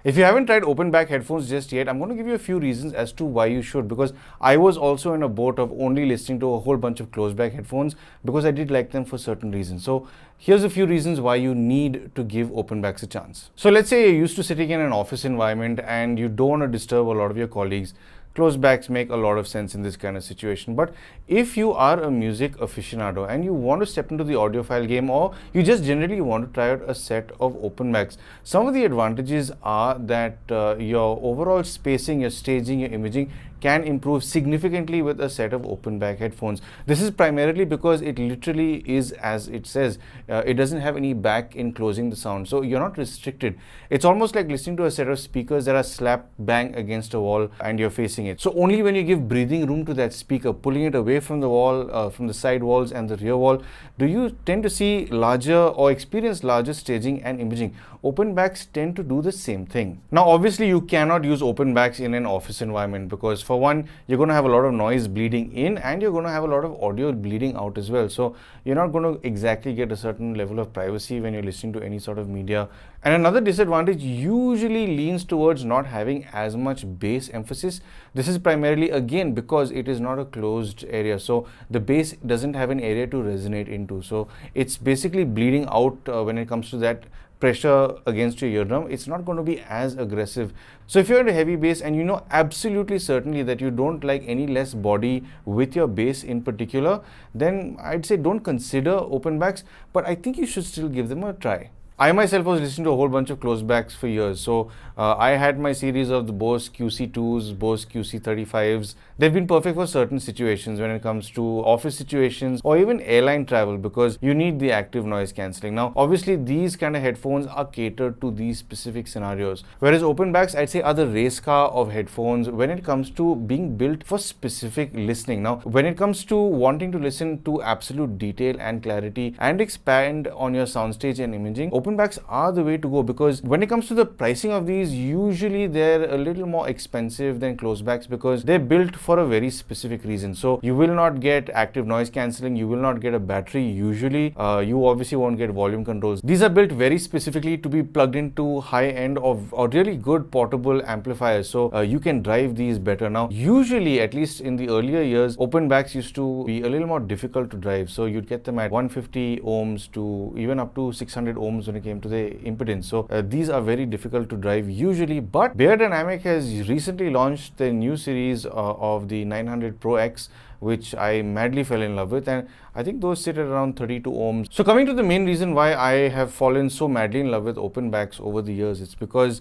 If you haven't tried open back headphones just yet, I'm going to give you a few reasons as to why you should, because I was also in a boat of only listening to a whole bunch of closed back headphones because I did like them for certain reasons. So here's a few reasons why you need to give open backs a chance. So let's say you're used to sitting in an office environment and you don't want to disturb a lot of your colleagues. Closed backs make a lot of sense in this kind of situation. But if you are a music aficionado and you want to step into the audiophile game, or you just generally want to try out a set of open backs, some of the advantages are that your overall spacing, your staging, your imaging can improve significantly with a set of open back headphones. This is primarily because it literally is as it says. It doesn't have any back in closing the sound, so you're not restricted. It's almost like listening to a set of speakers that are slap bang against a wall and you're facing it. So only when you give breathing room to that speaker, pulling it away from the wall, from the side walls and the rear wall, do you tend to see larger or experience larger staging and imaging. Open backs tend to do the same thing. Now obviously you cannot use open backs in an office environment because for one, you're going to have a lot of noise bleeding in and you're going to have a lot of audio bleeding out as well. So you're not going to exactly get a certain level of privacy when you're listening to any sort of media. And another disadvantage usually leans towards not having as much bass emphasis. This is primarily again because it is not a closed area. So the bass doesn't have an area to resonate into. So it's basically bleeding out when it comes to that pressure against your eardrum. It's not going to be as aggressive. So if you're into heavy bass and you know absolutely certainly that you don't like any less body with your bass in particular, then I'd say don't consider open backs, but I think you should still give them a try. I myself was listening to a whole bunch of closed backs for years. So I had my series of the Bose QC2s, Bose QC35s. They've been perfect for certain situations when it comes to office situations or even airline travel because you need the active noise cancelling. Now, obviously, these kind of headphones are catered to these specific scenarios. Whereas open backs, I'd say, are the race car of headphones when it comes to being built for specific listening. Now, when it comes to wanting to listen to absolute detail and clarity and expand on your soundstage and imaging, open backs are the way to go because when it comes to the pricing of these, usually they're a little more expensive than closed backs because they're built for a very specific reason. So you will not get active noise cancelling, you will not get a battery usually, you obviously won't get volume controls. These are built very specifically to be plugged into high end of or really good portable amplifiers, so you can drive these better. Now usually, at least in the earlier years, open backs used to be a little more difficult to drive, so you'd get them at 150 ohms to even up to 600 ohms when it came to the impedance. So these are very difficult to drive usually, but Beyerdynamic has recently launched their new series of the 900 Pro X, which I madly fell in love with, and I think those sit at around 32 ohms. So coming to the main reason why I have fallen so madly in love with open backs over the years, it's because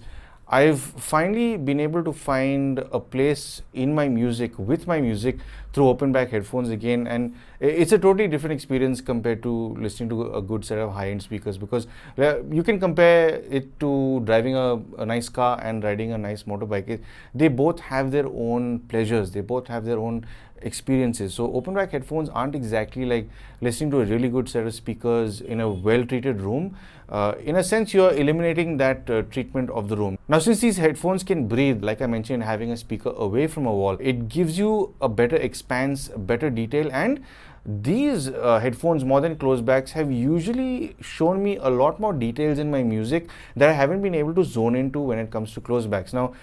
I've finally been able to find a place in my music, with my music, through open back headphones again, and it's a totally different experience compared to listening to a good set of high-end speakers, because you can compare it to driving a nice car and riding a nice motorbike. They both have their own pleasures, they both have their own experiences. So open back headphones aren't exactly like listening to a really good set of speakers in a well-treated room. In a sense, you're eliminating that treatment of the room. Now, since these headphones can breathe, like I mentioned, having a speaker away from a wall, it gives you a better expanse, better detail, and these headphones, more than closed backs, have usually shown me a lot more details in my music that I haven't been able to zone into when it comes to closed backs. Now,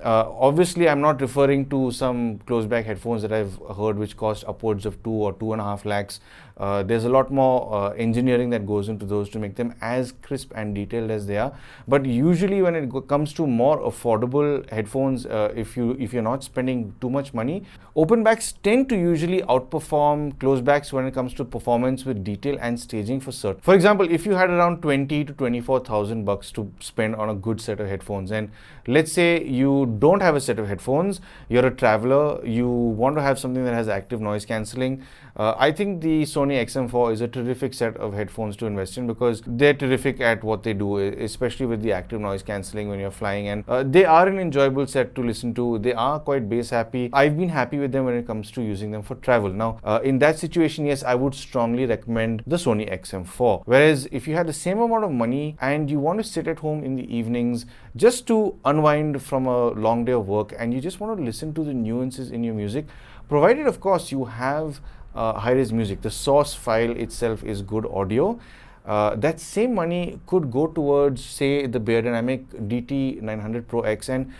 obviously, I'm not referring to some closed back headphones that I've heard which cost upwards of 2 or 2.5 lakhs. There's a lot more engineering that goes into those to make them as crisp and detailed as they are. But usually, when it comes to more affordable headphones, if you're not spending too much money, open backs tend to usually outperform closed backs when it comes to performance with detail and staging for certain. For example, if you had around 20 to 24,000 bucks to spend on a good set of headphones, and let's say you don't have a set of headphones, you're a traveler, you want to have something that has active noise cancelling, I think the Sony XM4 is a terrific set of headphones to invest in because they're terrific at what they do, especially with the active noise cancelling when you're flying, and they are an enjoyable set to listen to. They are quite bass happy. I've been happy with them when it comes to using them for travel. Now, in that situation, yes, I would strongly recommend the Sony XM4. Whereas if you had the same amount of money and you want to sit at home in the evenings just to unwind from a long day of work and you just want to listen to the nuances in your music, provided of course you have high-res music, the source file itself is good audio, that same money could go towards, say, the Beyerdynamic DT900 Pro X. And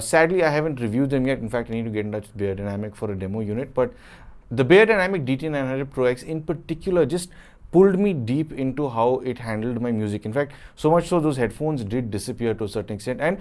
sadly, I haven't reviewed them yet. In fact, I need to get in touch with Beyerdynamic for a demo unit. But the Beyerdynamic DT900 Pro X in particular just pulled me deep into how it handled my music. In fact, so much so those headphones did disappear to a certain extent. And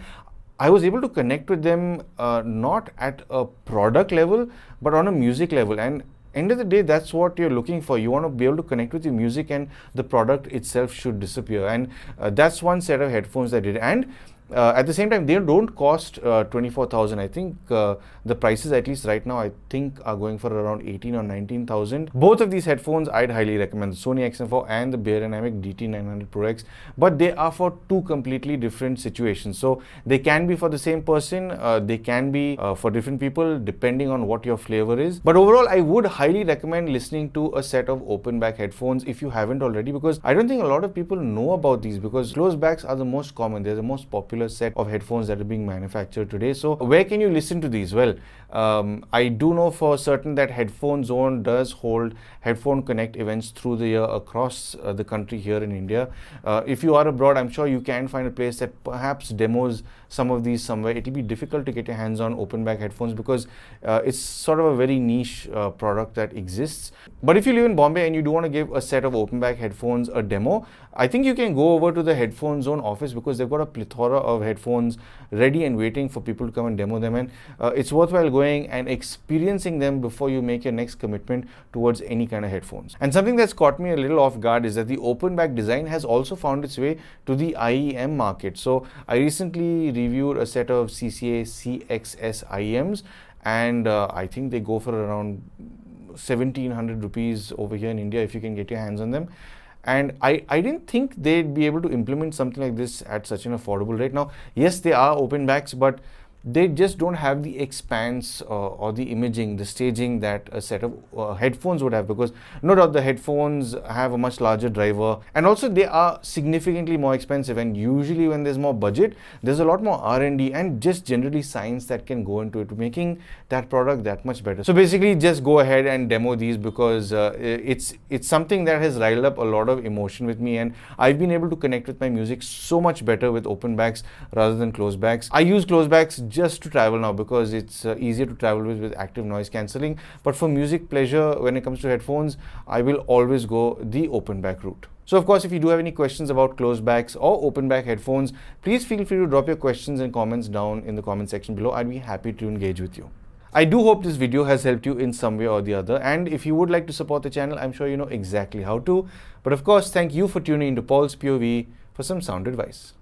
I was able to connect with them not at a product level, but on a music level. And end of the day, that's what you're looking for. You want to be able to connect with your music, and the product itself should disappear. And that's one set of headphones that did. And at the same time, they don't cost 24,000. I think the prices, at least right now, I think are going for around 18 or 19,000. Both of these headphones I'd highly recommend, the Sony XM4 and the Beyerdynamic DT900 Pro X, but they are for two completely different situations. So they can be for the same person, they can be for different people depending on what your flavor is. But overall, I would highly recommend listening to a set of open back headphones if you haven't already, because I don't think a lot of people know about these, because closed backs are the most common. They're the most popular set of headphones that are being manufactured today. So where can you listen to these? Well, I do know for certain that Headphone Zone does hold Headphone Connect events through the year across the country here in India. If you are abroad, I'm sure you can find a place that perhaps demos some of these somewhere. It'll be difficult to get your hands on open back headphones because it's sort of a very niche product that exists. But if you live in Bombay and you do want to give a set of open back headphones a demo, I think you can go over to the Headphone Zone office, because they've got a plethora of headphones ready and waiting for people to come and demo them. And it's worthwhile going and experiencing them before you make your next commitment towards any kind of headphones. And something that's caught me a little off guard is that the open back design has also found its way to the IEM market. So I recently reviewed a set of CCA CXS IEMs, and I think they go for around 1,700 rupees over here in India if you can get your hands on them. And I didn't think they'd be able to implement something like this at such an affordable rate. Now, yes, they are open backs, but they just don't have the expanse or the imaging, the staging that a set of headphones would have, because no doubt the headphones have a much larger driver, and also they are significantly more expensive. And usually when there's more budget, there's a lot more R&D and just generally science that can go into it, making that product that much better. So basically, just go ahead and demo these, because it's something that has riled up a lot of emotion with me, and I've been able to connect with my music so much better with open backs rather than closed backs. I use closed backs just to travel now because it's easier to travel with active noise cancelling. But for music pleasure, when it comes to headphones, I will always go the open back route. So of course, if you do have any questions about closed backs or open back headphones, please feel free to drop your questions and comments down in the comment section below. I'd be happy to engage with you. I do hope this video has helped you in some way or the other, and if you would like to support the channel, I'm sure you know exactly how to. But of course, thank you for tuning into Paul's POV for some sound advice.